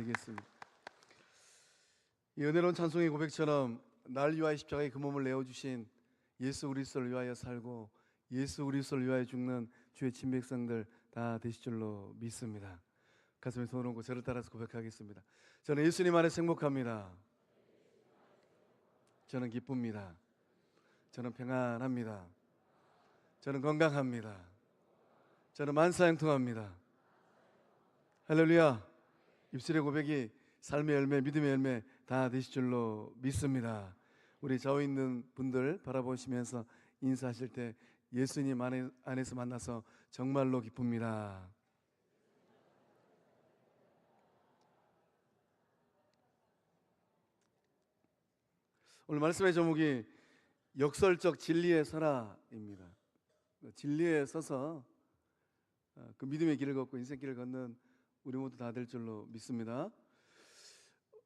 드리겠습니다. 이 은혜로운 찬송의 고백처럼 날 위하여 십자가에 그 몸을 내어주신 예수 그리스도를 위하여 살고 예수 그리스도를 위하여 죽는 주의 친백성들 다 되실 줄로 믿습니다. 가슴에 손을 얹고 저를 따라서 고백하겠습니다. 저는 예수님 안에서 행복합니다. 저는 기쁩니다. 저는 평안합니다. 저는 건강합니다. 저는 만사형통합니다. 할렐루야. 입술의 고백이 삶의 열매, 믿음의 열매 다 되실 줄로 믿습니다. 우리 좌우 있는 분들 바라보시면서 인사하실 때 예수님 안에서 만나서 정말로 기쁩니다. 오늘 말씀의 제목이 역설적 진리에 서라입니다. 진리에 서서 그 믿음의 길을 걷고 인생길을 걷는 우리 모두 다 될 줄로 믿습니다.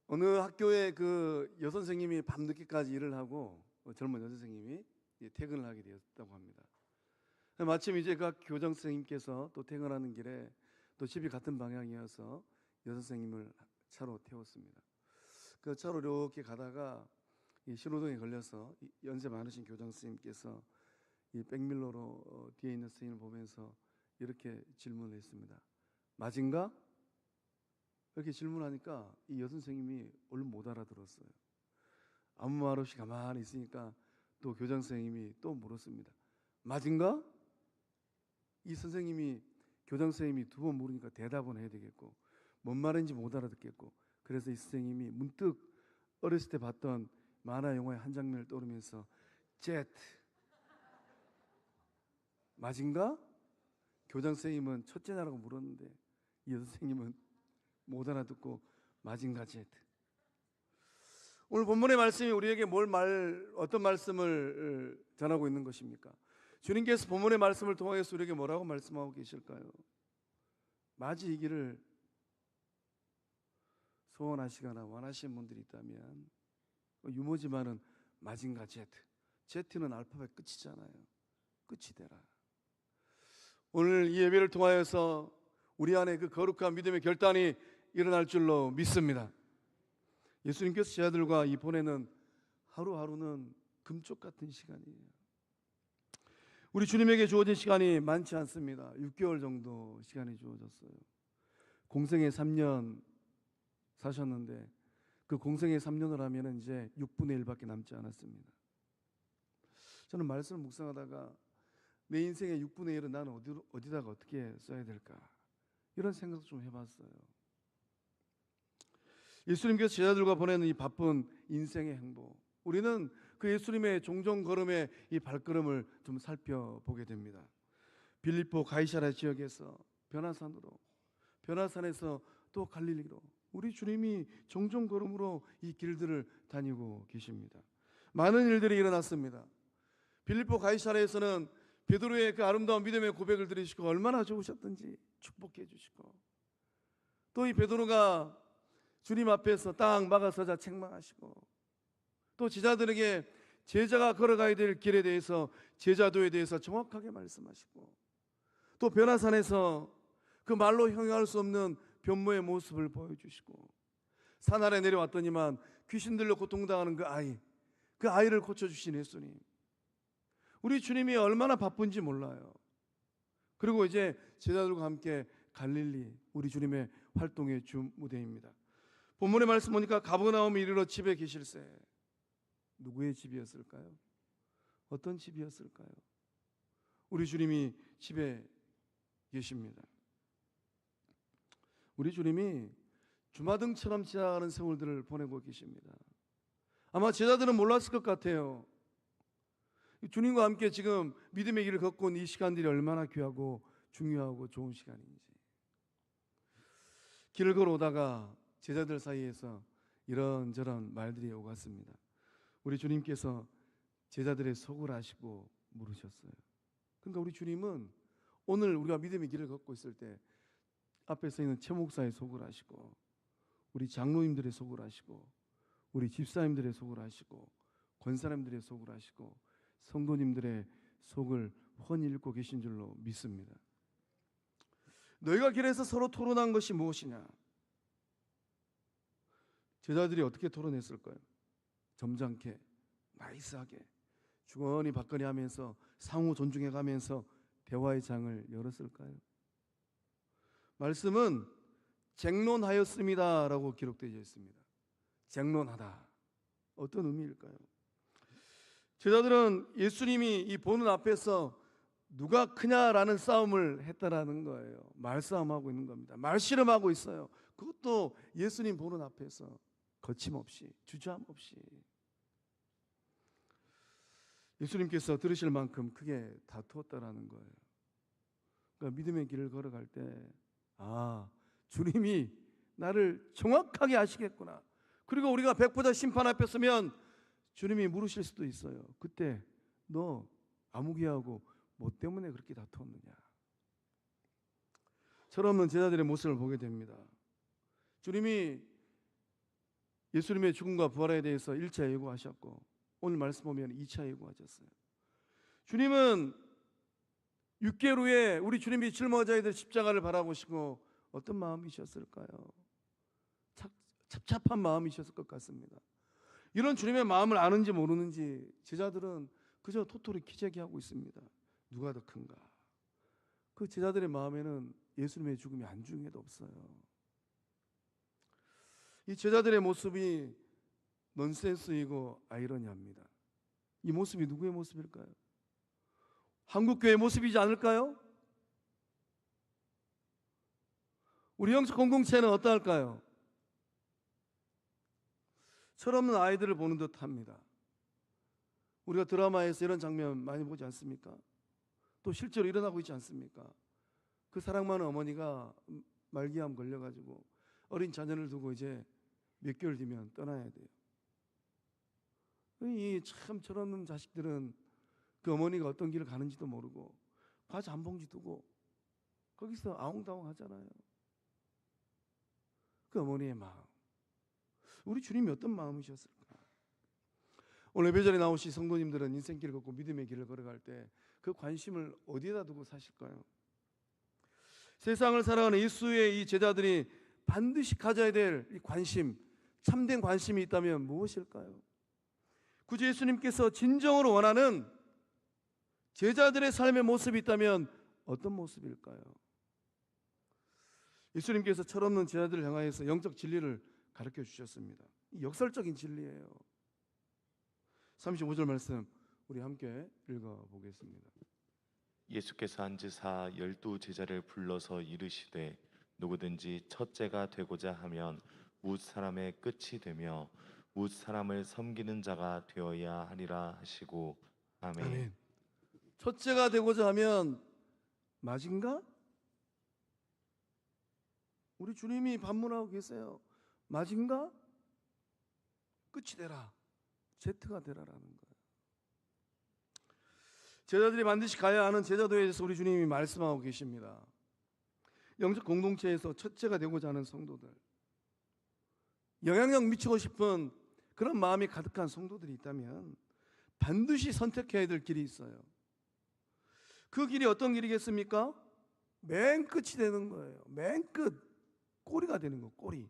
어느 학교에 그 여선생님이 밤늦게까지 일을 하고 젊은 여선생님이 퇴근을 하게 되었다고 합니다. 마침 이제 그 교장선생님께서 또 퇴근하는 길에 또 집이 같은 방향이어서 여선생님을 차로 태웠습니다. 그 차로 이렇게 가다가 이 신호등에 걸려서 연세 많으신 교장선생님께서 이 백밀러로 뒤에 있는 선생님을 보면서 이렇게 질문을 했습니다. 맞은가? 이렇게 질문하니까 이 여선생님이 얼른 못 알아들었어요. 아무 말 없이 가만히 있으니까 또 교장선생님이 또 물었습니다. 맞은가? 이 선생님이 교장선생님이 두 번 물으니까 대답은 해야 되겠고 뭔 말인지 못 알아듣겠고 그래서 이 선생님이 문득 어렸을 때 봤던 만화 영화의 한 장면을 떠오르면서 젯 맞은가? 교장선생님은 첫째냐라고 물었는데 이 여선생님은 못 알아듣고 맞은가 젯. 오늘 본문의 말씀이 우리에게 어떤 말씀을 전하고 있는 것입니까? 주님께서 본문의 말씀을 통해서 우리에게 뭐라고 말씀하고 계실까요? 맞이이기를 소원하시거나 원하시는 분들이 있다면 유머지만은 맞은가 젯. 젯는 알파벳 끝이잖아요. 끝이 되라. 오늘 이 예배를 통하여서 우리 안에 그 거룩한 믿음의 결단이 일어날 줄로 믿습니다. 예수님께서 제자들과 이 보내는 하루하루는 금쪽 같은 시간이에요. 우리 주님에게 주어진 시간이 많지 않습니다. 6개월 정도 시간이 주어졌어요. 공생애 3년 사셨는데 그 공생애 3년을 하면 이제 6분의 1밖에 남지 않았습니다. 저는 말씀을 묵상하다가 내 인생의 6분의 1은 나는 어디다가 어떻게 써야 될까? 이런 생각도 좀 해봤어요. 예수님께서 제자들과 보내는 이 바쁜 인생의 행보, 우리는 그 예수님의 종종 걸음의 이 발걸음을 좀 살펴보게 됩니다. 빌립보 가이사랴 지역에서 변화산으로, 변화산에서 또 갈릴리로 우리 주님이 종종 걸음으로 이 길들을 다니고 계십니다. 많은 일들이 일어났습니다. 빌립보 가이사랴에서는 베드로의 그 아름다운 믿음의 고백을 들으시고 얼마나 좋으셨던지 축복해 주시고, 또 이 베드로가 주님 앞에서 딱 막아서자 책망하시고, 또 제자들에게 제자가 걸어가야 될 길에 대해서 제자도에 대해서 정확하게 말씀하시고, 또 변화산에서 그 말로 형용할 수 없는 변모의 모습을 보여주시고, 산 아래 내려왔더니만 귀신들로 고통당하는 그 아이를 고쳐주신 예수님, 우리 주님이 얼마나 바쁜지 몰라요. 그리고 이제 제자들과 함께 갈릴리, 우리 주님의 활동의 주 무대입니다. 본문의 말씀 보니까 가버나움에 이르러 집에 계실새. 누구의 집이었을까요? 어떤 집이었을까요? 우리 주님이 집에 계십니다. 우리 주님이 주마등처럼 지나가는 세월들을 보내고 계십니다. 아마 제자들은 몰랐을 것 같아요. 주님과 함께 지금 믿음의 길을 걷고 온 이 시간들이 얼마나 귀하고 중요하고 좋은 시간인지. 길을 걸어오다가 제자들 사이에서 이런저런 말들이 오갔습니다. 우리 주님께서 제자들의 속을 아시고 물으셨어요. 그러니까 우리 주님은 오늘 우리가 믿음의 길을 걷고 있을 때 앞에 서 있는 최 목사의 속을 아시고, 우리 장로님들의 속을 아시고, 우리 집사님들의 속을 아시고, 권사님들의 속을 아시고, 성도님들의 속을 훤히 읽고 계신 줄로 믿습니다. 너희가 길에서 서로 토론한 것이 무엇이냐? 제자들이 어떻게 토론했을까요? 점잖게, 나이스하게, 주거니 받거니 하면서 상호 존중해 가면서 대화의 장을 열었을까요? 말씀은 쟁론하였습니다라고 기록되어 있습니다. 쟁론하다. 어떤 의미일까요? 제자들은 예수님이 이 보는 앞에서 누가 크냐라는 싸움을 했다라는 거예요. 말싸움하고 있는 겁니다. 말씨름하고 있어요. 그것도 예수님 보는 앞에서 거침없이, 주저함 없이. 예수님께서 들으실 만큼 크게 다투었다라는 거예요. 그러니까 믿음의 길을 걸어갈 때 주님이 나를 정확하게 아시겠구나. 그리고 우리가 백보자 심판 앞에 서면 주님이 물으실 수도 있어요. 그때 너 아무개하고 뭐 때문에 그렇게 다투었느냐. 철없는 제자들의 모습을 보게 됩니다. 주님이 예수님의 죽음과 부활에 대해서 1차 예고하셨고 오늘 말씀 보면 2차 예고하셨어요. 주님은 6개월 후에 우리 주님이 짊어져야 될 십자가를 바라보시고 어떤 마음이셨을까요? 찹찹한 마음이셨을 것 같습니다. 이런 주님의 마음을 아는지 모르는지 제자들은 그저 토토리 키재기하고 있습니다. 누가 더 큰가? 그 제자들의 마음에는 예수님의 죽음이 안중에도 없어요. 이 제자들의 모습이 넌센스이고 아이러니합니다. 이 모습이 누구의 모습일까요? 한국교회의 모습이지 않을까요? 우리 영적 공동체는 어떠할까요? 철없는 아이들을 보는 듯합니다. 우리가 드라마에서 이런 장면 많이 보지 않습니까? 또 실제로 일어나고 있지 않습니까? 그 사랑 많은 어머니가 말기암 걸려가지고 어린 자녀를 두고 이제 몇 개월 뒤면 떠나야 돼요. 이 참 철없는 자식들은 그 어머니가 어떤 길을 가는지도 모르고 과자 한 봉지 두고 거기서 아웅다웅 하잖아요. 그 어머니의 마음, 우리 주님이 어떤 마음이셨을까? 오늘 예배전에 나오신 성도님들은 인생길을 걷고 믿음의 길을 걸어갈 때 그 관심을 어디에다 두고 사실까요? 세상을 살아가는 예수의 이 제자들이 반드시 가져야 될 이 관심, 참된 관심이 있다면 무엇일까요? 굳이 예수님께서 진정으로 원하는 제자들의 삶의 모습이 있다면 어떤 모습일까요? 예수님께서 철없는 제자들을 향하여서 영적 진리를 가르쳐 주셨습니다. 역설적인 진리예요. 35절 말씀 우리 함께 읽어보겠습니다. 예수께서 앉으사 12 제자를 불러서 이르시되 누구든지 첫째가 되고자 하면 뭇 사람의 끝이 되며 뭇 사람을 섬기는 자가 되어야 하리라 하시고 아멘. 아멘. 첫째가 되고자 하면 맞은가? 우리 주님이 반문하고 계세요. 맞은가? 끝이 되라. Z가 되라라는 거예요. 제자들이 반드시 가야 하는 제자도에 대해서 우리 주님이 말씀하고 계십니다. 영적 공동체에서 첫째가 되고자 하는 성도들, 영향력 미치고 싶은 그런 마음이 가득한 성도들이 있다면 반드시 선택해야 될 길이 있어요. 그 길이 어떤 길이겠습니까? 맨 끝이 되는 거예요. 맨 끝, 꼬리가 되는 거, 꼬리.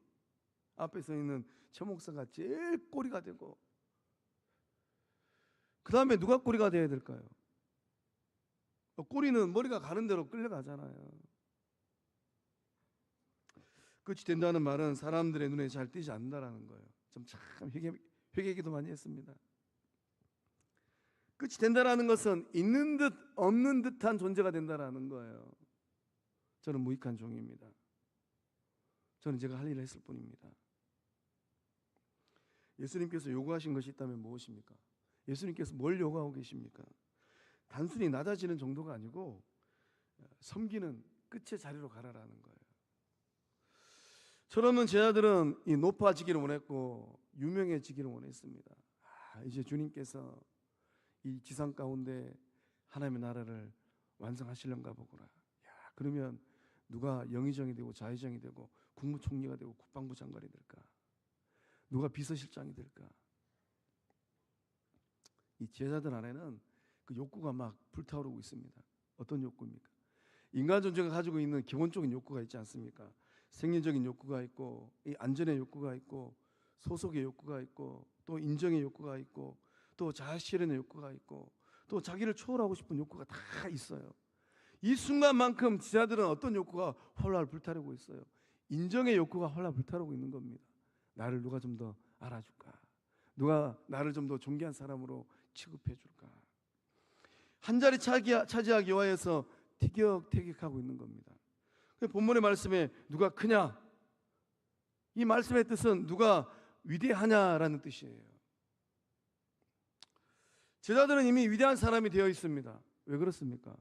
앞에 서 있는 최 목사가 제일 꼬리가 되고, 그 다음에 누가 꼬리가 돼야 될까요? 꼬리는 머리가 가는 대로 끌려가잖아요. 끝이 된다는 말은 사람들의 눈에 잘 띄지 않는다라는 거예요. 좀 참 회개기도 많이 했습니다. 끝이 된다라는 것은 있는 듯 없는 듯한 존재가 된다라는 거예요. 저는 무익한 종입니다. 저는 제가 할 일을 했을 뿐입니다. 예수님께서 요구하신 것이 있다면 무엇입니까? 예수님께서 뭘 요구하고 계십니까? 단순히 낮아지는 정도가 아니고 섬기는 끝의 자리로 가라라는 거예요. 철없는 제자들은 이 높아지기를 원했고 유명해지기를 원했습니다. 이제 주님께서 이 지상 가운데 하나님의 나라를 완성하시려는가 보구나. 그러면 누가 영의정이 되고 자의정이 되고 국무총리가 되고 국방부 장관이 될까? 누가 비서실장이 될까? 이 제자들 안에는 그 욕구가 막 불타오르고 있습니다. 어떤 욕구입니까? 인간 존재가 가지고 있는 기본적인 욕구가 있지 않습니까? 생리적인 욕구가 있고 이 안전의 욕구가 있고 소속의 욕구가 있고, 또 인정의 욕구가 있고, 또 자아 실현의 욕구가 있고, 또 자기를 초월하고 싶은 욕구가 다 있어요. 이 순간만큼 지자들은 어떤 욕구가 홀라 불타르고 있어요? 인정의 욕구가 홀라 불타르고 있는 겁니다. 나를 누가 좀 더 알아줄까? 누가 나를 좀 더 존귀한 사람으로 취급해 줄까? 한 자리 차지하기 위해서 티격태격하고 있는 겁니다. 본문의 말씀에 누가 크냐? 이 말씀의 뜻은 누가 위대하냐라는 뜻이에요. 제자들은 이미 위대한 사람이 되어 있습니다. 왜 그렇습니까?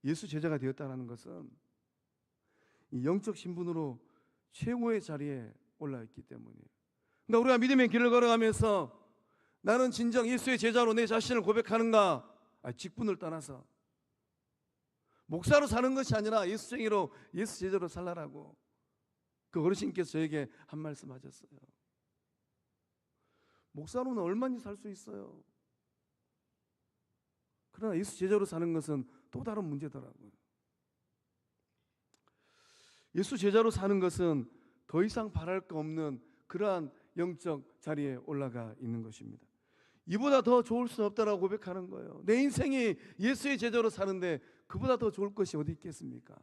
예수 제자가 되었다는 것은 이 영적 신분으로 최고의 자리에 올라있기 때문이에요. 그러니까 우리가 믿음의 길을 걸어가면서 나는 진정 예수의 제자로 내 자신을 고백하는가? 직분을 떠나서 목사로 사는 것이 아니라 예수쟁이로 예수 제자로 살라라고 그 어르신께서 저에게 한 말씀 하셨어요. 목사로는 얼마나 살 수 있어요. 그러나 예수 제자로 사는 것은 또 다른 문제더라고요. 예수 제자로 사는 것은 더 이상 바랄 거 없는 그러한 영적 자리에 올라가 있는 것입니다. 이보다 더 좋을 수 없다라고 고백하는 거예요. 내 인생이 예수의 제자로 사는데 그보다 더 좋을 것이 어디 있겠습니까?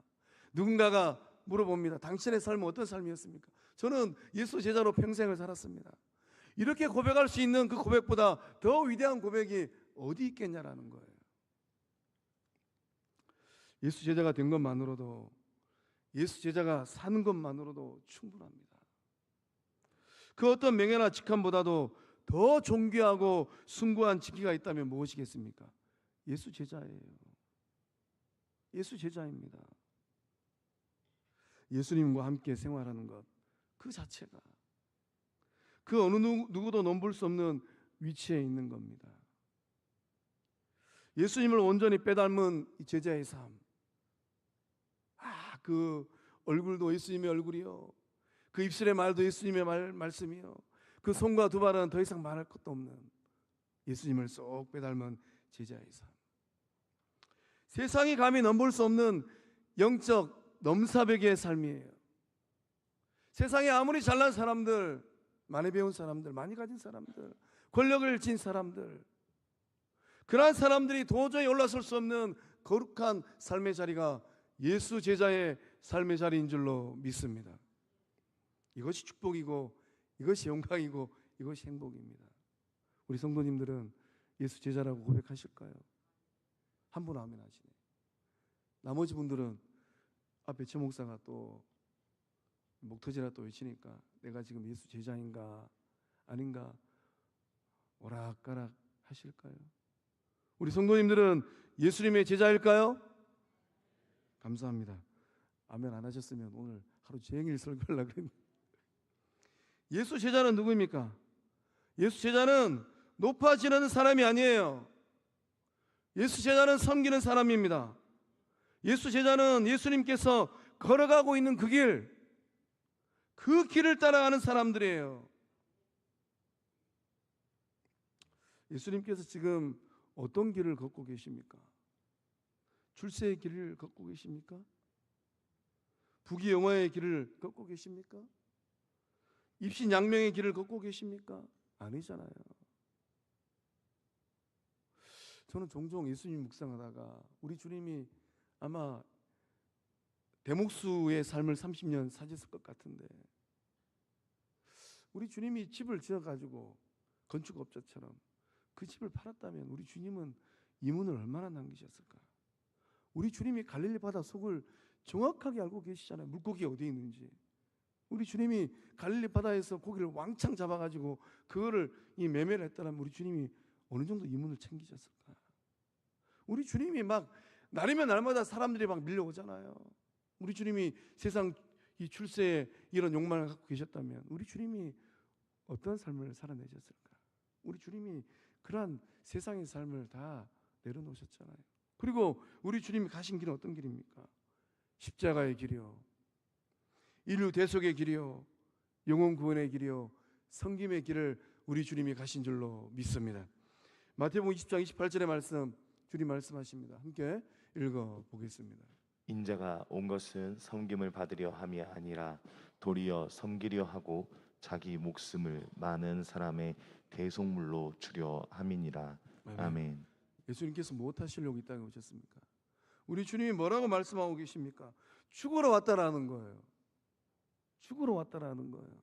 누군가가 물어봅니다. 당신의 삶은 어떤 삶이었습니까? 저는 예수 제자로 평생을 살았습니다. 이렇게 고백할 수 있는 그 고백보다 더 위대한 고백이 어디 있겠냐라는 거예요. 예수 제자가 된 것만으로도, 예수 제자가 사는 것만으로도 충분합니다. 그 어떤 명예나 직함보다도 더 존귀하고 숭고한 직위가 있다면 무엇이겠습니까? 예수 제자예요. 예수 제자입니다. 예수님과 함께 생활하는 것 그 자체가 그 어느 누구도 넘볼 수 없는 위치에 있는 겁니다. 예수님을 온전히 빼닮은 제자의 삶, 그 얼굴도 예수님의 얼굴이요, 그 입술의 말도 예수님의 말씀이요, 그 손과 두 발은 더 이상 말할 것도 없는 예수님을 쏙 빼닮은 제자의 삶, 세상이 감히 넘볼 수 없는 영적 넘사벽의 삶이에요. 세상에 아무리 잘난 사람들, 많이 배운 사람들, 많이 가진 사람들, 권력을 쥔 사람들, 그러한 사람들이 도저히 올라설 수 없는 거룩한 삶의 자리가 예수 제자의 삶의 자리인 줄로 믿습니다. 이것이 축복이고, 이것이 영광이고, 이것이 행복입니다. 우리 성도님들은 예수 제자라고 고백하실까요? 한 분 아멘 하시네. 나머지 분들은 앞에 최 목사가 또 목 터지라 또 외치니까 내가 지금 예수 제자인가 아닌가 오락가락 하실까요? 우리 성도님들은 예수님의 제자일까요? 감사합니다. 아멘 안 하셨으면 오늘 하루 종일 설교하려고 그랬는데, 예수 제자는 누구입니까? 예수 제자는 높아지는 사람이 아니에요. 예수 제자는 섬기는 사람입니다. 예수 제자는 예수님께서 걸어가고 있는 그 길을 따라가는 사람들이에요. 예수님께서 지금 어떤 길을 걷고 계십니까? 출세의 길을 걷고 계십니까? 부귀영화의 길을 걷고 계십니까? 입신양명의 길을 걷고 계십니까? 아니잖아요. 저는 종종 예수님 묵상하다가 우리 주님이 아마 대목수의 삶을 30년 사셨을 것 같은데, 우리 주님이 집을 지어가지고 건축업자처럼 그 집을 팔았다면 우리 주님은 이문을 얼마나 남기셨을까? 우리 주님이 갈릴리 바다 속을 정확하게 알고 계시잖아요. 물고기 어디에 있는지. 우리 주님이 갈릴리 바다에서 고기를 왕창 잡아가지고 그거를 이 매매를 했다면 우리 주님이 어느 정도 이문을 챙기셨을까? 우리 주님이 막 날이면 날마다 사람들이 막 밀려오잖아요. 우리 주님이 세상 이 출세에 이런 욕망을 갖고 계셨다면 우리 주님이 어떤 삶을 살아내셨을까? 우리 주님이 그러한 세상의 삶을 다 내려놓으셨잖아요. 그리고 우리 주님이 가신 길은 어떤 길입니까? 십자가의 길이요, 인류 대속의 길이요, 영혼 구원의 길이요, 섬김의 길을 우리 주님이 가신 줄로 믿습니다. 마태복음 20장 28절의 말씀, 주님 말씀하십니다. 함께 읽어보겠습니다. 인자가 온 것은 섬김을 받으려 함이 아니라 도리어 섬기려 하고 자기 목숨을 많은 사람의 대속물로 주려 함이니라. 아멘. 예수님께서 무엇 하시려고 이 땅에 오셨습니까? 우리 주님이 뭐라고 말씀하고 계십니까? 죽으러 왔다라는 거예요. 죽으러 왔다라는 거예요.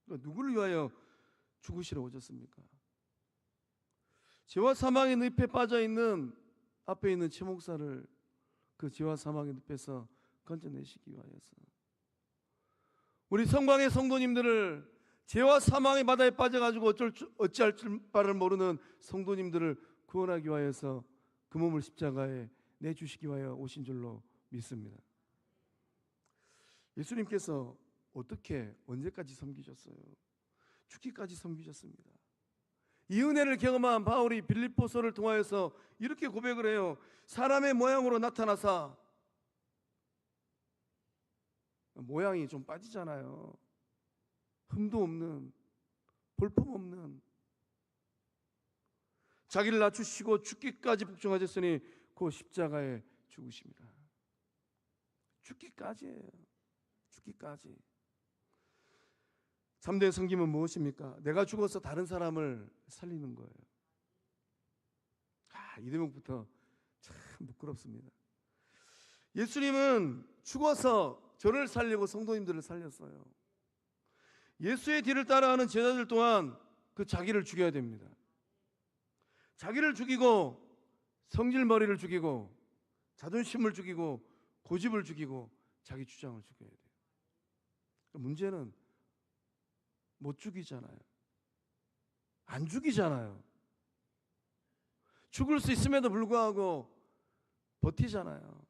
그러니까 누구를 위하여 죽으시러 오셨습니까? 죄와 사망의 늪에 빠져 있는 앞에 있는 최 목사를 그 죄와 사망의 늪에서 건져내시기 위하여서, 우리 성방의 성도님들을 죄와 사망의 바다에 빠져가지고 어찌할 바를 모르는 성도님들을 구원하기 위하여서 그 몸을 십자가에 내주시기 위하여 오신 줄로 믿습니다. 예수님께서 어떻게 언제까지 섬기셨어요? 죽기까지 섬기셨습니다. 이 은혜를 경험한 바울이 빌립보서를 통하여서 이렇게 고백을 해요. 사람의 모양으로 나타나사, 모양이 좀 빠지잖아요. 흠도 없는, 볼품 없는, 자기를 낮추시고 죽기까지 복종하셨으니 그 십자가에 죽으십니다. 죽기까지예요. 죽기까지. 참된 섬김은 무엇입니까? 내가 죽어서 다른 사람을 살리는 거예요. 이 대목부터 참 부끄럽습니다. 예수님은 죽어서 저를 살리고 성도님들을 살렸어요. 예수의 뒤를 따라가는 제자들 또한 그 자기를 죽여야 됩니다. 자기를 죽이고 성질머리를 죽이고 자존심을 죽이고 고집을 죽이고 자기 주장을 죽여야 돼요. 문제는 못 죽이잖아요. 안 죽이잖아요. 죽을 수 있음에도 불구하고 버티잖아요.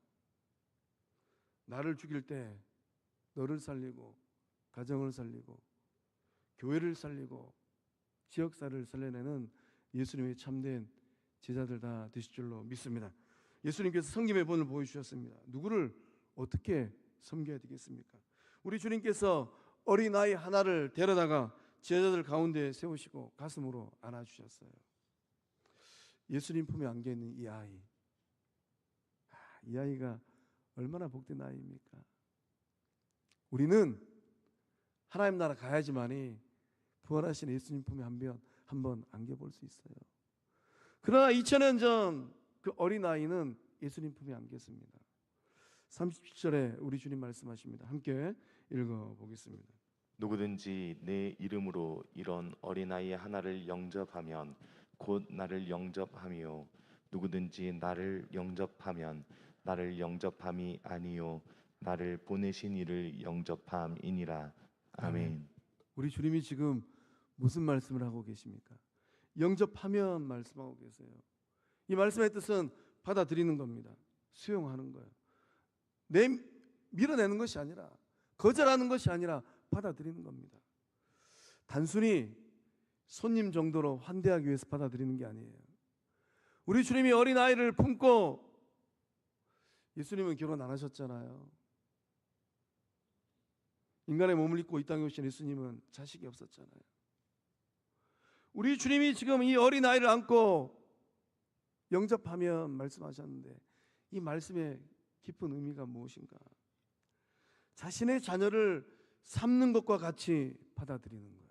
나를 죽일 때 너를 살리고 가정을 살리고 교회를 살리고 지역사를 살려내는 예수님의 참된 제자들 다 되실 줄로 믿습니다. 예수님께서 섬김의 본을 보여주셨습니다. 누구를 어떻게 섬겨야 되겠습니까? 우리 주님께서 어린아이 하나를 데려다가 제자들 가운데 세우시고 가슴으로 안아주셨어요. 예수님 품에 안겨있는 이 아이, 이 아이가 얼마나 복된 아이입니까? 우리는 하나님 나라 가야지만이 부활하신 예수님 품에 한번 안겨볼 수 있어요. 그러나 2000년 전 그 어린아이는 예수님 품에 안겼습니다. 37절에 우리 주님 말씀하십니다. 함께 읽어보겠습니다. 누구든지 내 이름으로 이런 어린아이 하나를 영접하면 곧 나를 영접함이요 누구든지 나를 영접하면 나를 영접함이 아니요 나를 보내신 이를 영접함이니라. 아멘. 우리 주님이 지금 무슨 말씀을 하고 계십니까? 영접하면 말씀하고 계세요. 이 말씀의 뜻은 받아들이는 겁니다. 수용하는 거예요. 밀어내는 것이 아니라, 거절하는 것이 아니라 받아들이는 겁니다. 단순히 손님 정도로 환대하기 위해서 받아들이는 게 아니에요. 우리 주님이 어린아이를 품고, 예수님은 결혼 안 하셨잖아요. 인간의 몸을 입고 이 땅에 오신 예수님은 자식이 없었잖아요. 우리 주님이 지금 이 어린아이를 안고 영접하면 말씀하셨는데, 이 말씀의 깊은 의미가 무엇인가? 자신의 자녀를 삼는 것과 같이 받아들이는 거예요.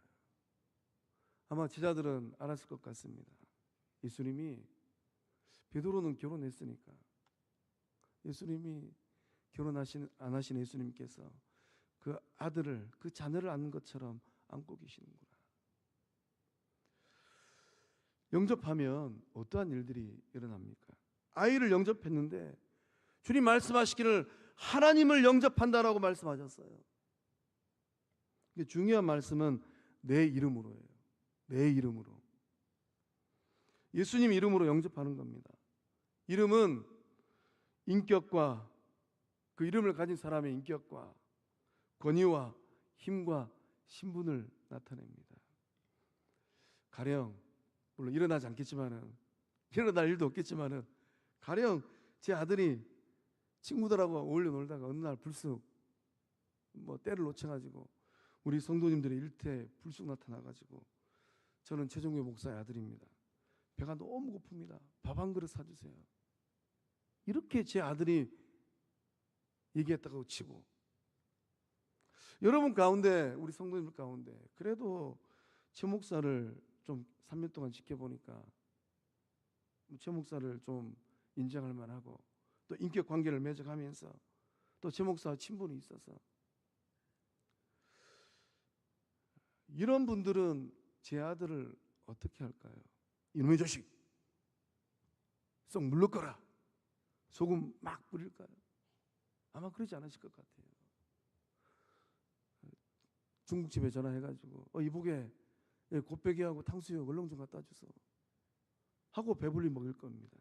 아마 제자들은 알았을 것 같습니다. 예수님이, 베드로는 결혼했으니까 예수님이 안 하신 예수님께서 그 아들을, 그 자녀를 안는 것처럼 안고 계시는구나. 영접하면 어떠한 일들이 일어납니까? 아이를 영접했는데 주님 말씀하시기를 하나님을 영접한다라고 말씀하셨어요. 중요한 말씀은 내 이름으로예요. 내 이름으로. 예수님 이름으로 영접하는 겁니다. 이름은 인격과, 그 이름을 가진 사람의 인격과 권위와 힘과 신분을 나타냅니다. 가령, 물론 일어나지 않겠지만은, 일어날 일도 없겠지만은, 가령 제 아들이 친구들하고 어울려 놀다가 어느 날 불쑥 때를 놓쳐가지고 우리 성도님들의 일터에 불쑥 나타나가지고, 저는 최종교 목사의 아들입니다. 배가 너무 고픕니다. 밥 한 그릇 사주세요. 이렇게 제 아들이 얘기했다고 치고, 여러분 가운데, 우리 성도님들 가운데 그래도 최 목사를 좀 3년 동안 지켜보니까 최 목사를 좀 인정할 만하고 또 인격 관계를 맺어가면서 또 최 목사와 친분이 있어서 이런 분들은 제 아들을 어떻게 할까요? 이놈의 자식 썩 물러거라, 소금 막 뿌릴까요? 아마 그러지 않으실 것 같아요. 중국집에 전화해가지고 이북에 곱빼기하고 탕수육 얼른 좀 갖다 주소 하고 배불리 먹일 겁니다.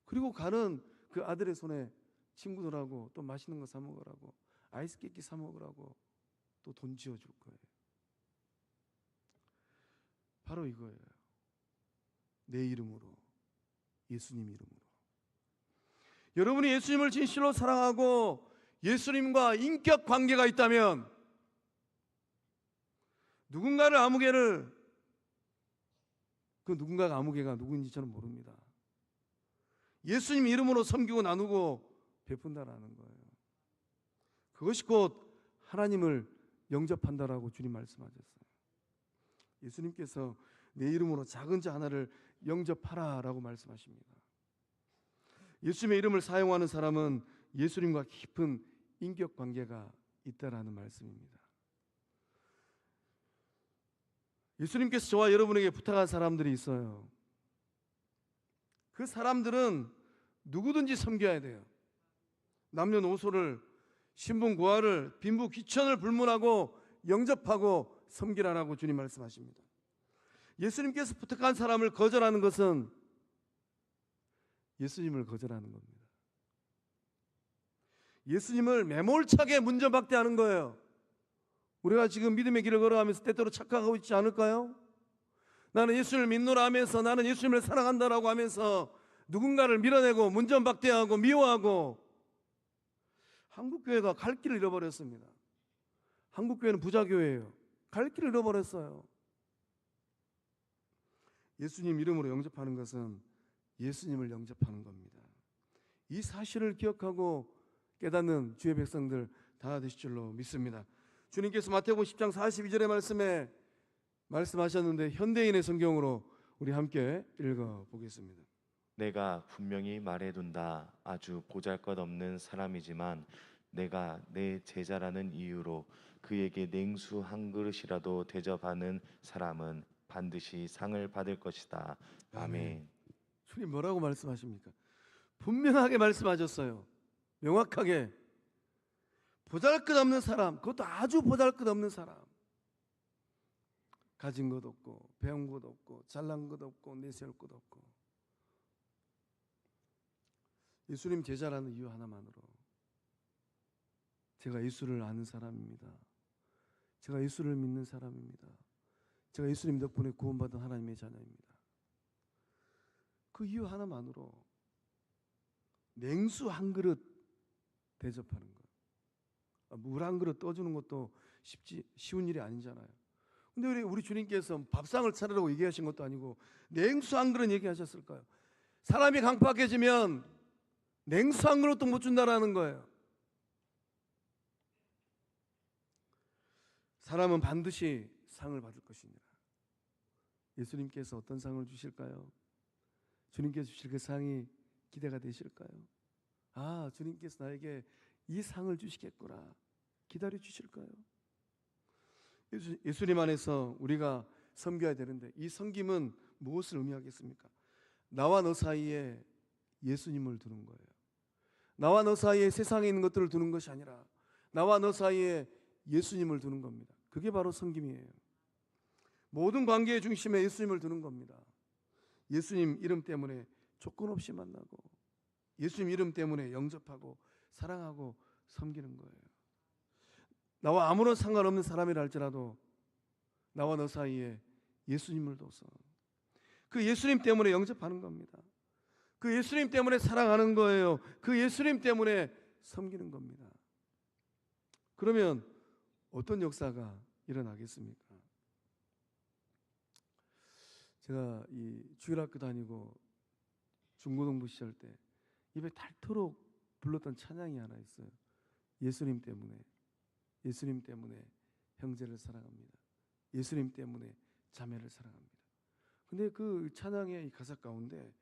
그리고 가는 그 아들의 손에 친구들하고 또 맛있는 거 사 먹으라고, 아이스 깨끼 사 먹으라고 또 돈 지어줄 거예요. 바로 이거예요. 내 이름으로, 예수님 이름으로. 여러분이 예수님을 진실로 사랑하고 예수님과 인격 관계가 있다면 누군가를 아무개를, 그 누군가가 아무개가 누구인지 저는 모릅니다. 예수님 이름으로 섬기고 나누고 베푼다라는 거예요. 그것이 곧 하나님을 영접한다라고 주님 말씀하셨어요. 예수님께서 내 이름으로 작은 자 하나를 영접하라라고 말씀하십니다. 예수님의 이름을 사용하는 사람은 예수님과 깊은 인격 관계가 있다라는 말씀입니다. 예수님께서 저와 여러분에게 부탁한 사람들이 있어요. 그 사람들은 누구든지 섬겨야 돼요. 남녀노소를, 신분고아를, 빈부 귀천을 불문하고 영접하고 섬기라라고 주님 말씀하십니다. 예수님께서 부탁한 사람을 거절하는 것은 예수님을 거절하는 겁니다. 예수님을 매몰차게 문전박대하는 거예요. 우리가 지금 믿음의 길을 걸어가면서 때때로 착각하고 있지 않을까요? 나는 예수님을 믿노라 하면서, 나는 예수님을 사랑한다라고 하면서 누군가를 밀어내고 문전박대하고 미워하고, 한국교회가 갈 길을 잃어버렸습니다. 한국교회는 부자교회예요. 갈 길을 잃어버렸어요. 예수님 이름으로 영접하는 것은 예수님을 영접하는 겁니다. 이 사실을 기억하고 깨닫는 주의 백성들 다 되실 줄로 믿습니다. 주님께서 마태복음 10장 42절의 말씀에 말씀하셨는데 현대인의 성경으로 우리 함께 읽어보겠습니다. 내가 분명히 말해둔다. 아주 보잘것없는 사람이지만 내가 내 제자라는 이유로 그에게 냉수 한 그릇이라도 대접하는 사람은 반드시 상을 받을 것이다. 아멘. 주님 뭐라고 말씀하십니까? 분명하게 말씀하셨어요. 명확하게. 보잘것없는 사람, 그것도 아주 보잘것없는 사람, 가진 것 없고 배운 것 없고 잘난 것 없고 내세울 것 없고, 예수님 제자라는 이유 하나만으로 제가 예수를 아는 사람입니다. 제가 예수를 믿는 사람입니다. 제가 예수님 덕분에 구원받은 하나님의 자녀입니다. 그 이유 하나만으로 냉수 한 그릇 대접하는 것, 물 한 그릇 떠주는 것도 쉬운 일이 아니잖아요. 근데 우리 주님께서 밥상을 차리라고 얘기하신 것도 아니고 냉수 한 그릇 얘기하셨을까요? 사람이 강팍해지면 냉수 한 그릇도 못 준다라는 거예요. 사람은 반드시 상을 받을 것이니라. 예수님께서 어떤 상을 주실까요? 주님께서 주실 그 상이 기대가 되실까요? 아, 주님께서 나에게 이 상을 주시겠구나 기다려 주실까요? 예수님 안에서 우리가 섬겨야 되는데, 이 섬김은 무엇을 의미하겠습니까? 나와 너 사이에 예수님을 두는 거예요. 나와 너 사이에 세상에 있는 것들을 두는 것이 아니라 나와 너 사이에 예수님을 두는 겁니다. 그게 바로 섬김이에요. 모든 관계의 중심에 예수님을 두는 겁니다. 예수님 이름 때문에 조건 없이 만나고, 예수님 이름 때문에 영접하고 사랑하고 섬기는 거예요. 나와 아무런 상관없는 사람이라 할지라도 나와 너 사이에 예수님을 둬서 그 예수님 때문에 영접하는 겁니다. 그 예수님 때문에 사랑하는 거예요. 그 예수님 때문에 섬기는 겁니다. 그러면 어떤 역사가 일어나겠습니까? 제가 이 주일학교 다니고 중고등부 시절 때 입에 닳도록 불렀던 찬양이 하나 있어요. 예수님 때문에, 예수님 때문에 형제를 사랑합니다. 예수님 때문에 자매를 사랑합니다. 근데 그 찬양의 이 가사 가운데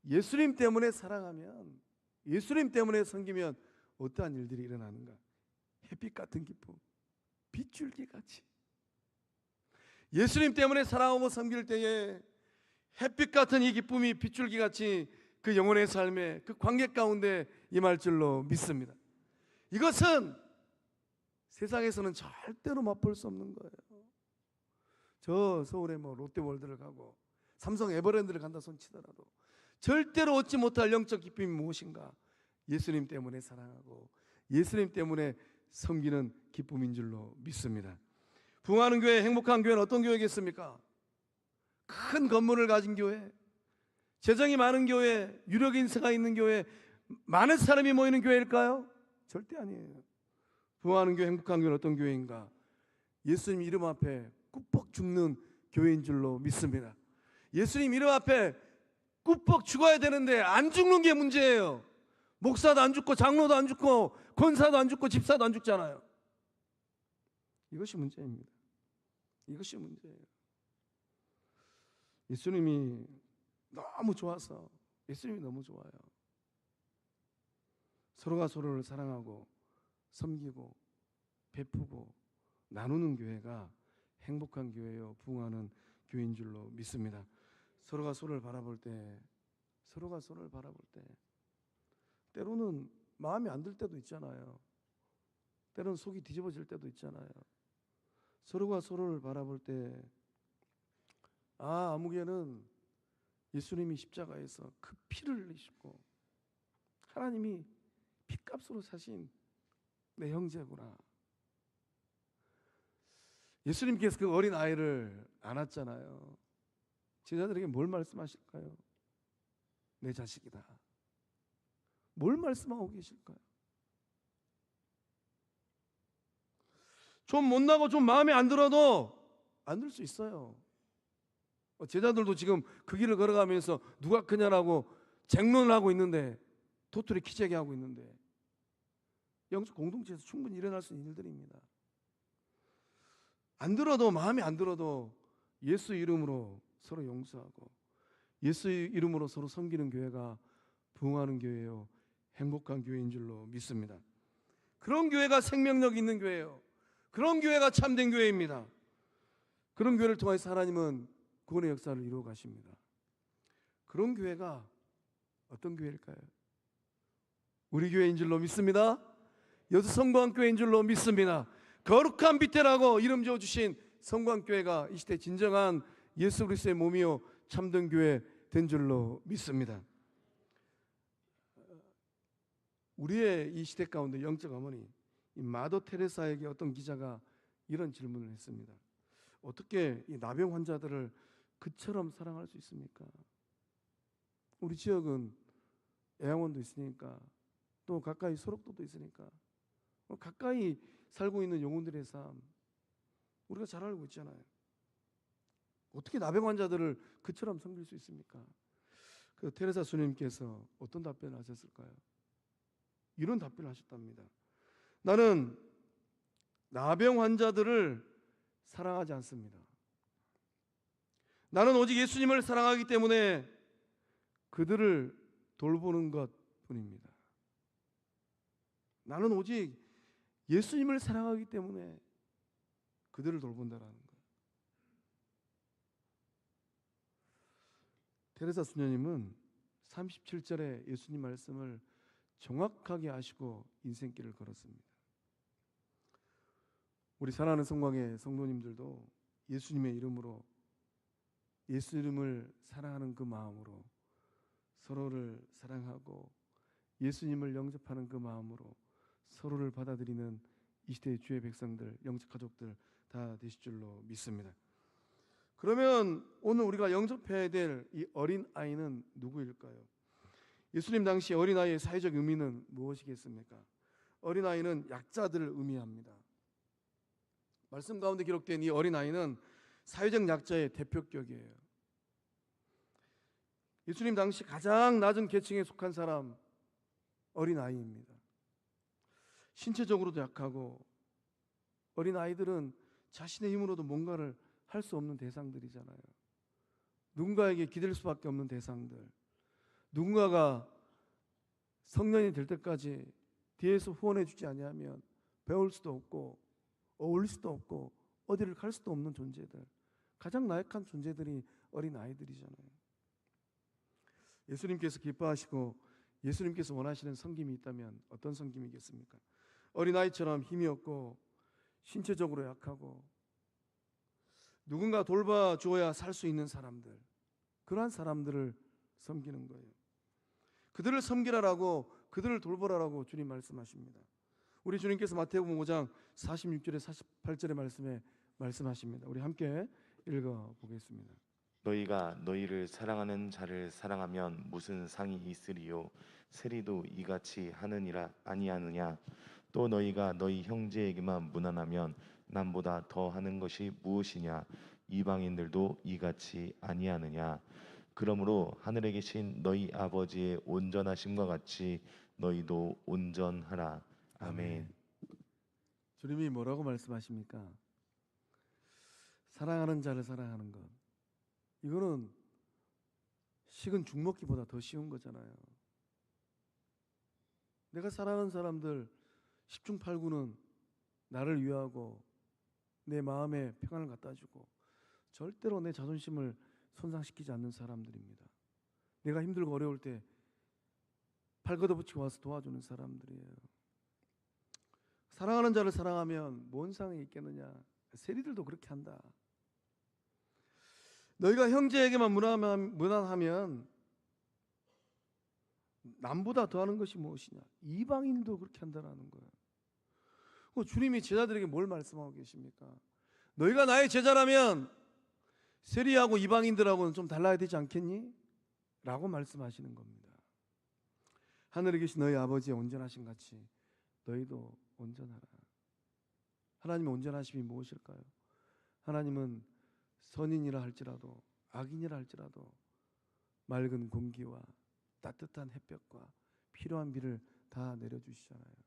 예수님 때문에 사랑하면, 예수님 때문에 섬기면 어떠한 일들이 일어나는가? 햇빛 같은 기쁨, 빗줄기 같이. 예수님 때문에 사랑하고 섬길 때에 햇빛 같은 이 기쁨이 빗줄기 같이 그 영혼의 삶에, 그 관계 가운데 임할 줄로 믿습니다. 이것은 세상에서는 절대로 맛볼 수 없는 거예요. 저 서울에 뭐 롯데월드를 가고 삼성 에버랜드를 간다 손치더라도 절대로 얻지 못할 영적 기쁨이 무엇인가? 예수님 때문에 사랑하고 예수님 때문에 섬기는 기쁨인 줄로 믿습니다. 부흥하는 교회, 행복한 교회는 어떤 교회겠습니까? 큰 건물을 가진 교회, 재정이 많은 교회, 유력 인사가 있는 교회, 많은 사람이 모이는 교회일까요? 절대 아니에요. 부흥하는 교회, 행복한 교회는 어떤 교회인가? 예수님 이름 앞에 꾹뻑 죽는 교회인 줄로 믿습니다. 예수님 이름 앞에 꾹뻑 죽어야 되는데 안 죽는 게 문제예요. 목사도 안 죽고 장로도 안 죽고 권사도 안 죽고 집사도 안 죽잖아요. 이것이 문제입니다. 이것이 문제예요. 예수님이 너무 좋아서, 예수님이 너무 좋아요. 서로가 서로를 사랑하고 섬기고 베푸고 나누는 교회가 행복한 교회요, 부흥하는 교회인 줄로 믿습니다. 서로가 서로를 바라볼 때, 서로가 서로를 바라볼 때 때로는 마음에 안 들 때도 있잖아요. 때로는 속이 뒤집어질 때도 있잖아요. 서로가 서로를 바라볼 때, 아, 아무개는 예수님이 십자가에서 그 피를 흘리시고 하나님이 피값으로 사신 내 형제구나. 예수님께서 그 어린 아이를 안았잖아요. 제자들에게 뭘 말씀하실까요? 내 자식이다. 뭘 말씀하고 계실까요? 좀 못나고 좀 마음에 안 들어도 안 들 수 있어요. 제자들도 지금 그 길을 걸어가면서 누가 크냐라고 쟁론을 하고 있는데, 도토리 키재기 하고 있는데, 영적 공동체에서 충분히 일어날 수 있는 일들입니다. 안 들어도, 마음에 안 들어도 예수 이름으로 서로 용서하고 예수 이름으로 서로 섬기는 교회가 부흥하는 교회요, 행복한 교회인 줄로 믿습니다. 그런 교회가 생명력 있는 교회예요. 그런 교회가 참된 교회입니다. 그런 교회를 통해서 하나님은 구원의 역사를 이루어 가십니다. 그런 교회가 어떤 교회일까요? 우리 교회인 줄로 믿습니다. 여수 성광교회인 줄로 믿습니다. 거룩한 비태라고 이름 지어주신 성광교회가 이 시대 진정한 예수 그리스도의 몸이요 참된 교회 된 줄로 믿습니다. 우리의 이 시대 가운데 영적 어머니 이 마더 테레사에게 어떤 기자가 이런 질문을 했습니다. 어떻게 이 나병 환자들을 그처럼 사랑할 수 있습니까? 우리 지역은 애양원도 있으니까, 또 가까이 소록도도 있으니까 가까이 살고 있는 영혼들의 삶 우리가 잘 알고 있잖아요. 어떻게 나병 환자들을 그처럼 섬길 수 있습니까? 그 테레사 수님께서 어떤 답변을 하셨을까요? 이런 답변을 하셨답니다. 나는 나병 환자들을 사랑하지 않습니다. 나는 오직 예수님을 사랑하기 때문에 그들을 돌보는 것뿐입니다. 나는 오직 예수님을 사랑하기 때문에 그들을 돌본다라는 거예요. 테레사 수녀님은 37절의 예수님 말씀을 정확하게 아시고 인생길을 걸었습니다. 우리 사랑하는 성광의 성도님들도 예수님의 이름으로, 예수 이름을 사랑하는 그 마음으로 서로를 사랑하고 예수님을 영접하는 그 마음으로 서로를 받아들이는 이 시대의 주의 백성들, 영적 가족들 다 되실 줄로 믿습니다. 그러면 오늘 우리가 영접해야 될 이 어린 아이는 누구일까요? 예수님 당시 어린 아이의 사회적 의미는 무엇이겠습니까? 어린 아이는 약자들을 의미합니다. 말씀 가운데 기록된 이 어린 아이는 사회적 약자의 대표격이에요. 예수님 당시 가장 낮은 계층에 속한 사람, 어린 아이입니다. 신체적으로도 약하고 어린 아이들은 자신의 힘으로도 뭔가를 할 수 없는 대상들이잖아요. 누군가에게 기댈 수밖에 없는 대상들. 누군가가 성년이 될 때까지 뒤에서 후원해 주지 아니하면 배울 수도 없고 어울릴 수도 없고 어디를 갈 수도 없는 존재들. 가장 나약한 존재들이 어린 아이들이잖아요. 예수님께서 기뻐하시고 예수님께서 원하시는 섬김이 있다면 어떤 섬김이겠습니까? 어린아이처럼 힘이 없고 신체적으로 약하고 누군가 돌봐주어야 살 수 있는 사람들, 그러한 사람들을 섬기는 거예요. 그들을 섬기라라고, 그들을 돌보라라고 주님 말씀하십니다. 우리 주님께서 마태복음 5장 46절에 48절의 말씀에 말씀하십니다. 우리 함께 읽어보겠습니다. 너희가 너희를 사랑하는 자를 사랑하면 무슨 상이 있으리요? 세리도 이같이 하느니라 아니하느냐? 또 너희가 너희 형제에게만 무난하면 남보다 더 하는 것이 무엇이냐? 이방인들도 이같이 아니하느냐? 그러므로 하늘에 계신 너희 아버지의 온전하심과 같이 너희도 온전하라. 아멘. 주님이 뭐라고 말씀하십니까? 사랑하는 자를 사랑하는 것. 이거는 식은 죽 먹기보다 더 쉬운 거잖아요. 내가 사랑하는 사람들 10중 8구는 나를 위하고 내 마음에 평안을 갖다 주고 절대로 내 자존심을 손상시키지 않는 사람들입니다. 내가 힘들고 어려울 때 팔 걷어붙이고 와서 도와주는 사람들이에요. 사랑하는 자를 사랑하면 뭔 상이 있겠느냐? 세리들도 그렇게 한다. 너희가 형제에게만 무난하면 남보다 더하는 것이 무엇이냐? 이방인도 그렇게 한다라는 거예요. 주님이 제자들에게 뭘 말씀하고 계십니까? 너희가 나의 제자라면 세리하고 이방인들하고는 좀 달라야 되지 않겠니? 라고 말씀하시는 겁니다. 하늘에 계신 너희 아버지의 온전하심 같이 너희도 온전하라. 하나님의 온전하심이 무엇일까요? 하나님은 선인이라 할지라도 악인이라 할지라도 맑은 공기와 따뜻한 햇볕과 필요한 비를 다 내려주시잖아요.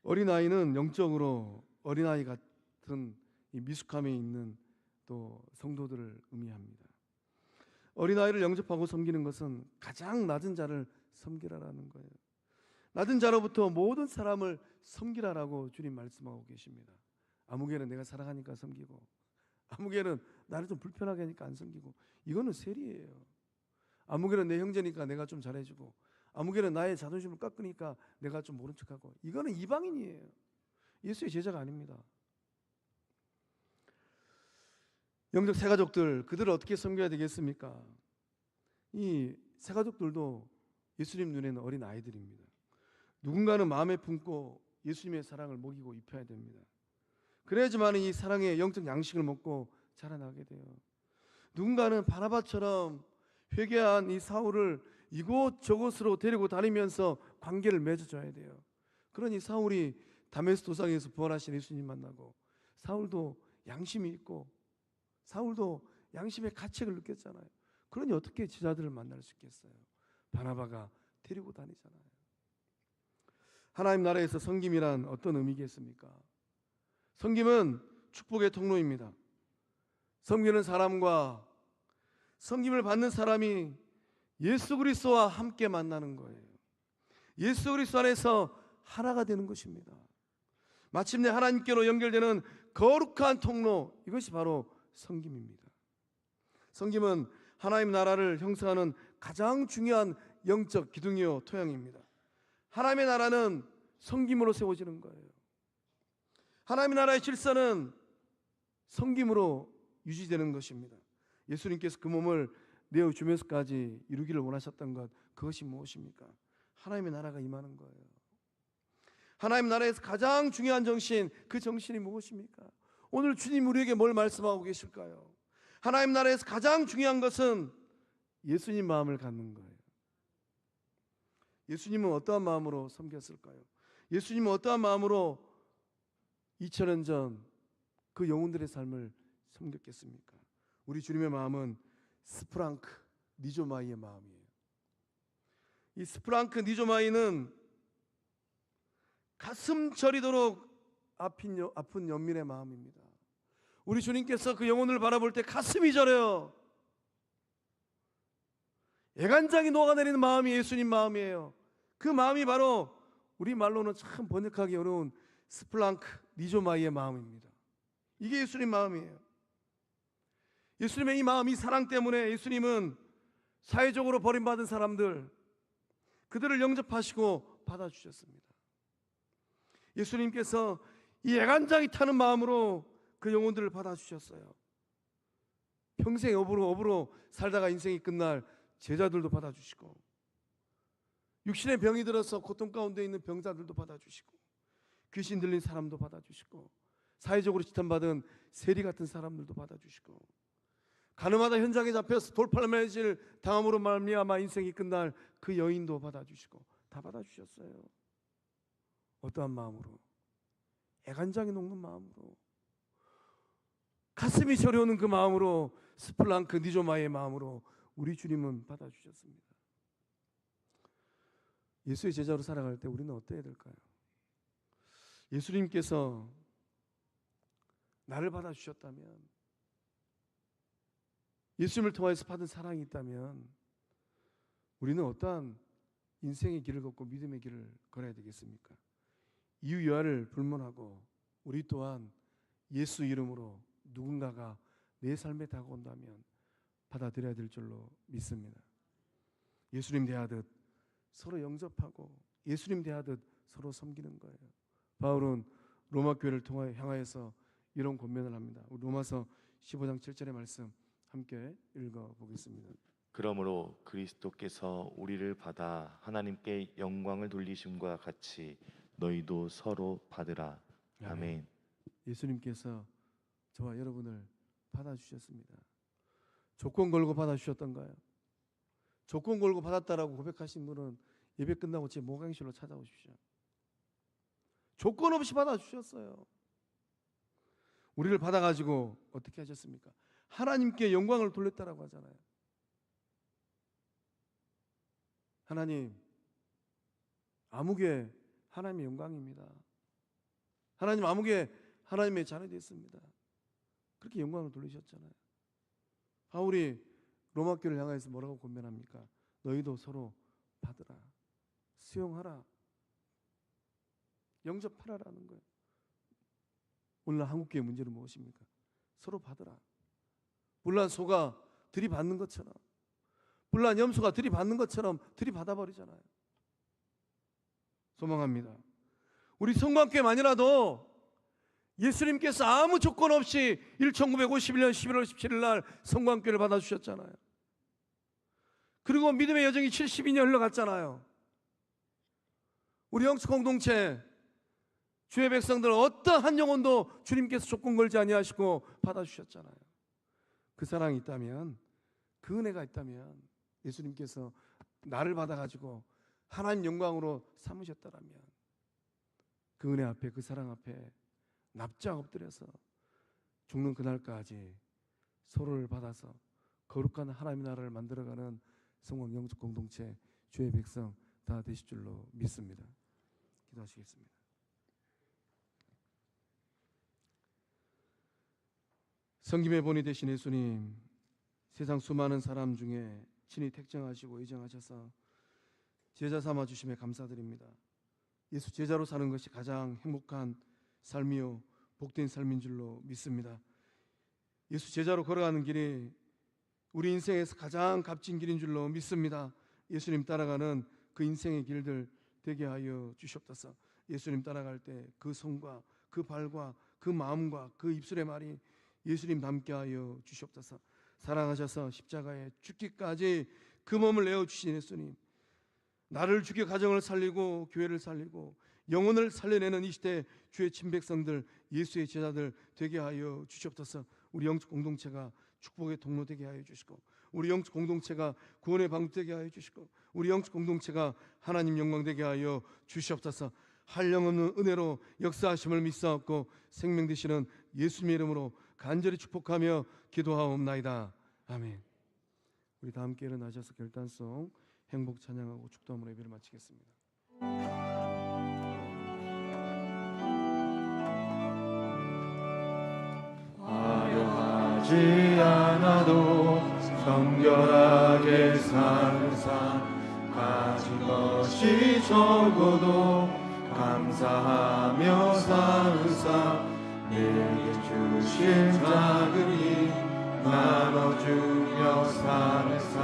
어린아이는 영적으로 어린아이 같은 이 미숙함에 있는 또 성도들을 의미합니다. 어린아이를 영접하고 섬기는 것은 가장 낮은 자를 섬기라라는 거예요. 낮은 자로부터 모든 사람을 섬기라라고 주님 말씀하고 계십니다. 아무개는 내가 사랑하니까 섬기고 아무개는 나를 좀 불편하게 하니까 안 섬기고, 이거는 세리예요. 아무개는 내 형제니까 내가 좀 잘해주고 아무개는 나의 자존심을 깎으니까 내가 좀 모른 척하고, 이거는 이방인이에요. 예수의 제자가 아닙니다. 영적 새가족들, 그들을 어떻게 섬겨야 되겠습니까? 이 새가족들도 예수님 눈에는 어린 아이들입니다. 누군가는 마음에 품고 예수님의 사랑을 먹이고 입혀야 됩니다. 그래야지만 이 사랑의 영적 양식을 먹고 자라나게 돼요. 누군가는 바나바처럼 회개한 이 사울을 이곳저곳으로 데리고 다니면서 관계를 맺어줘야 돼요. 그러니 사울이 다메스 도상에서 부활하신 예수님 만나고, 사울도 양심이 있고 사울도 양심의 가책을 느꼈잖아요. 그러니 어떻게 제자들을 만날 수 있겠어요? 바나바가 데리고 다니잖아요. 하나님 나라에서 섬김이란 어떤 의미겠습니까? 섬김은 축복의 통로입니다. 섬기는 사람과 섬김을 받는 사람이 예수 그리스도와 함께 만나는 거예요. 예수 그리스도 안에서 하나가 되는 것입니다. 마침내 하나님께로 연결되는 거룩한 통로, 이것이 바로 섬김입니다. 섬김은 하나님 나라를 형성하는 가장 중요한 영적 기둥이요 토양입니다. 하나님의 나라는 섬김으로 세워지는 거예요. 하나님의 나라의 질서는 섬김으로 유지되는 것입니다. 예수님께서 그 몸을 내어주면서까지 이루기를 원하셨던 것, 그것이 무엇입니까? 하나님의 나라가 임하는 거예요. 하나님 나라에서 가장 중요한 정신, 그 정신이 무엇입니까? 오늘 주님 우리에게 뭘 말씀하고 계실까요? 하나님 나라에서 가장 중요한 것은 예수님 마음을 갖는 거예요. 예수님은 어떠한 마음으로 섬겼을까요? 예수님은 어떠한 마음으로 2000년 전 그 영혼들의 삶을 섬겼겠습니까? 우리 주님의 마음은 스프랑크 니조마이의 마음이에요. 이 스프랑크 니조마이는 가슴 저리도록 아픈 연민의 마음입니다. 우리 주님께서 그 영혼을 바라볼 때 가슴이 저려요. 애간장이 녹아내리는 마음이 예수님 마음이에요. 그 마음이 바로 우리 말로는 참 번역하기 어려운 스플랑크 니조마이의 마음입니다. 이게 예수님 마음이에요. 예수님의 이 마음, 이 사랑 때문에 예수님은 사회적으로 버림받은 사람들, 그들을 영접하시고 받아주셨습니다. 예수님께서 이 애간장이 타는 마음으로 그 영혼들을 받아주셨어요. 평생 업으로 살다가 인생이 끝날 제자들도 받아주시고, 육신의 병이 들어서 고통 가운데 있는 병자들도 받아주시고, 귀신 들린 사람도 받아주시고, 사회적으로 지탄받은 세리 같은 사람들도 받아주시고, 가늠하다 현장에 잡혀서 돌팔매질 당함으로 말미암아 인생이 끝날 그 여인도 받아주시고, 다 받아주셨어요. 어떠한 마음으로? 애간장이 녹는 마음으로, 가슴이 저려오는 그 마음으로, 스플랑크 니조마의 마음으로 우리 주님은 받아주셨습니다. 예수의 제자로 살아갈 때 우리는 어때야 될까요? 예수님께서 나를 받아주셨다면, 예수님을 통해서 받은 사랑이 있다면 우리는 어떠한 인생의 길을 걷고 믿음의 길을 걸어야 되겠습니까? 이유 여하를 불문하고 우리 또한 예수 이름으로 누군가가 내 삶에 다가온다면 받아들여야 될 줄로 믿습니다. 예수님 대하듯 서로 영접하고 예수님 대하듯 서로 섬기는 거예요. 바울은 로마 교회를 향하여서 이런 권면을 합니다. 로마서 15장 7절의 말씀 함께 읽어보겠습니다. 그러므로 그리스도께서 우리를 받아 하나님께 영광을 돌리심과 같이 너희도 서로 받으라. 아멘. 예수님께서 저와 여러분을 받아주셨습니다. 조건 걸고 받아주셨던가요? 조건 걸고 받았다라고 고백하신 분은 예배 끝나고 제 목양실로 찾아오십시오. 조건 없이 받아주셨어요. 우리를 받아가지고 어떻게 하셨습니까? 하나님께 영광을 돌렸다라고 하잖아요. 하나님, 아무개 하나님의 영광입니다. 하나님 아무개 하나님의 자녀됐습니다. 그렇게 영광을 돌리셨잖아요. 바울이 로마 교회를 향해서 뭐라고 권면합니까? 너희도 서로 받으라, 수용하라, 영접하라라는 거예요. 오늘 한국교회 문제는 무엇입니까? 서로 받으라. 불난 소가 들이받는 것처럼, 불난 염소가 들이받는 것처럼 들이받아버리잖아요. 소망합니다. 우리 성광교회만이라도 예수님께서 아무 조건 없이 1951년 11월 17일 날 성광교회를 받아주셨잖아요. 그리고 믿음의 여정이 72년 흘러갔잖아요. 우리 영적 공동체 주의 백성들 어떠한 영혼도 주님께서 조건 걸지 아니하시고 받아주셨잖아요. 그 사랑이 있다면, 그 은혜가 있다면, 예수님께서 나를 받아가지고 하나님 영광으로 삼으셨다라면 그 은혜 앞에, 그 사랑 앞에 납작 엎드려서 죽는 그날까지 서로를 받아서 거룩한 하나님의 나라를 만들어가는 성공 영적 공동체 주의 백성 다 되실 줄로 믿습니다. 기도하시겠습니다. 성김의 본이 되신 예수님, 세상 수많은 사람 중에 친히 택정하시고 예정하셔서 제자 삼아 주심에 감사드립니다. 예수 제자로 사는 것이 가장 행복한 삶이요 복된 삶인 줄로 믿습니다. 예수 제자로 걸어가는 길이 우리 인생에서 가장 값진 길인 줄로 믿습니다. 예수님 따라가는 그 인생의 길들 되게 하여 주시옵소서. 예수님 따라갈 때 그 손과 그 발과 그 마음과 그 입술의 말이 예수님 닮게 하여 주시옵소서. 사랑하셔서 십자가에 죽기까지 그 몸을 내어주신 예수님, 나를 죽여 가정을 살리고 교회를 살리고 영혼을 살려내는 이 시대 주의 친백성들, 예수의 제자들 되게 하여 주시옵소서. 우리 영적 공동체가 축복의 통로 되게 하여 주시고, 우리 영적 공동체가 구원의 방주 되게 하여 주시고, 우리 영적 공동체가 하나님 영광 되게 하여 주시옵소서. 한량없는 은혜로 역사하심을 믿사옵고 생명 되시는 예수님의 이름으로 간절히 축복하며 기도하옵나이다. 아멘. 우리 다 함께 일어나셔서 결단송 행복 찬양하고 축도함으로 예배를 마치겠습니다. 하려 하지 않아도 정결하게 사는 삶, 가진 것이 적어도 감사하며 사는 삶, 내게 주신 작은 힘 나눠주며 사는 삶,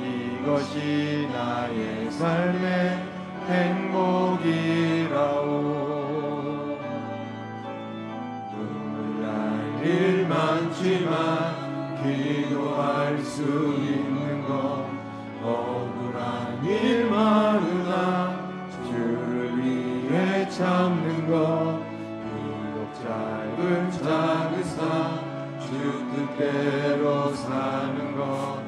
이것이 나의 삶의 행복이라오. 눈물 날 일 많지만 기도할 수 있는 것, 억울한 일 많으나 주를 위해 참는 것, 비록 짧은 작은 삶 주 뜻대로 사는 것,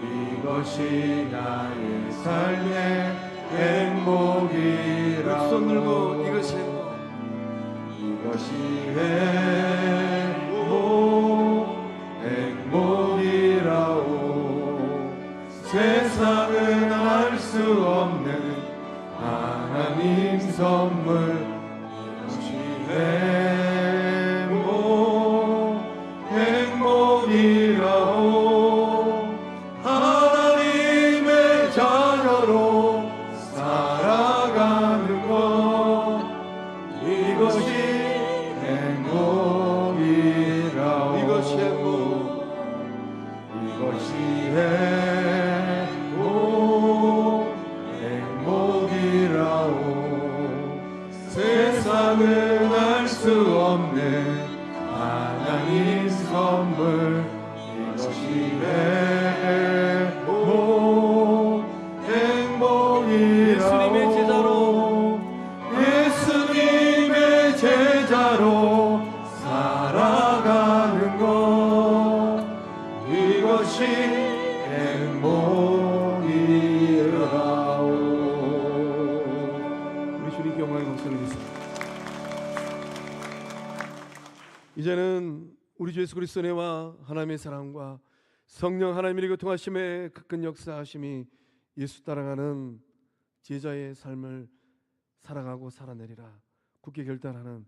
이것이 나의 삶의 행복이라고. 손 들고 이것이 행복, 이것이 행복이라오. 세상은 알 수 없는 하나님 선물, 이것이 행복이라오. 하나님의 자녀로 살아가는 것, 이것이 행복이라오. 이것이 행복이라오. 세상은 알 수 없는 하나님 선물, 이것이 행복이라오. 예수님의 제자로 살아가는 것, 이것이 행복이라오. 우리 주님 영광의 목소리 듣습니다. 이제는 우리 주 예수 그리스도의 은혜와 하나님의 사랑과 성령 하나님의 교통하심의 큰 역사하심이 예수 따라가는 제자의 삶을 살아가고 살아내리라 굳게 결단하는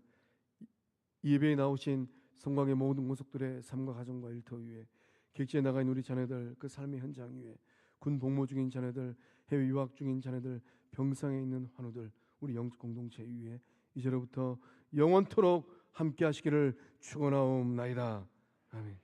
이 예배에 나오신 성광의 모든 권속들의 삶과 가정과 일터 위에, 객지에 나가 있는 우리 자녀들 그 삶의 현장 위에, 군 복무 중인 자녀들, 해외 유학 중인 자녀들, 병상에 있는 환우들, 우리 영적 공동체 위에 이제로부터 영원토록 함께 하시기를 축원하옵나이다. 아멘.